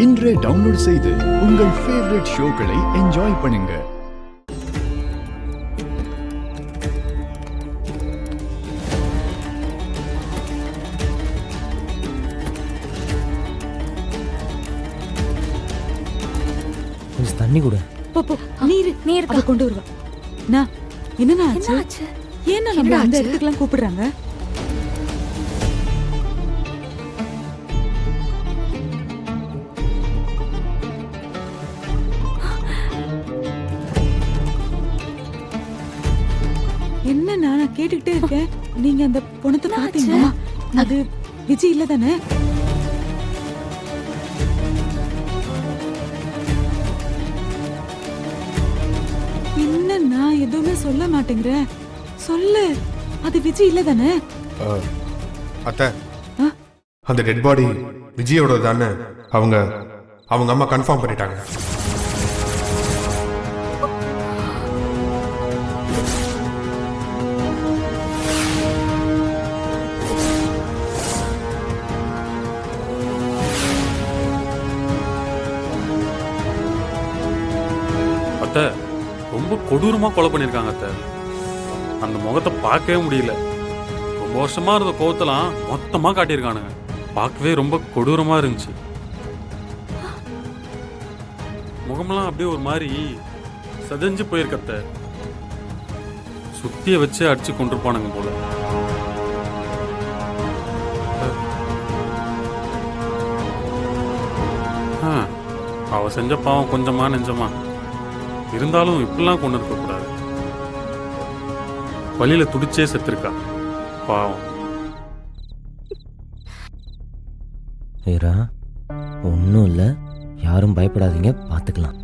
இன்றே டவுன்லோட் செய்து உங்கள் ஃபேவரட் ஷோக்களை என்ஜாய் பண்ணுங்க. கொஞ்சம் தண்ணி கூட. நீர் அத கொண்டு வருவா. நான் என்னன்னா ஆச்சு? ஏன்னா நம்ம அந்த இடத்துக்குலாம் கூப்பிடுறாங்க? என்ன நான் கேட்டுக்கிட்டே இருக்கேன். நீங்க அந்த பொணத்தை பாத்தீங்களா? அது விஜய் இல்ல தானே? என்ன நான் எதுவுமே சொல்ல மாட்டேங்கிறேன். சொல்லு, அது விஜய் இல்ல தானே? அத்தை, அந்த டெட் பாடி விஜயோட தானே அவங்க அம்மா கன்ஃபார்ம் பண்ணிட்டாங்க. அத்தை, ரொம்ப கொடூரமா கொலை பண்ணிருக்காங்க அத்தை. அந்த முகத்தை பார்க்கவே முடியல. ரொம்ப வருஷமா இருந்த கோவத்தெல்லாம் மொத்தமா காட்டியிருக்கானுங்க. பார்க்கவே ரொம்ப கொடூரமா இருந்துச்சு. முகமெல்லாம் அப்படியே ஒரு மாதிரி சதஞ்சு போயிருக்கத்த. சுத்திய வச்சு அடிச்சு கொண்டிருப்பானுங்க போல. அவ செஞ்ச பாவம் கொஞ்சமா நெஞ்சமா இருந்தாலும் இப்படிலாம் கொண்டு இருக்க கூடாது. வழியில துடிச்சே செத்துருக்கா பாவம். ஒன்றும் இல்லை, யாரும் பயப்படாதீங்க, பார்த்துக்கலாம்.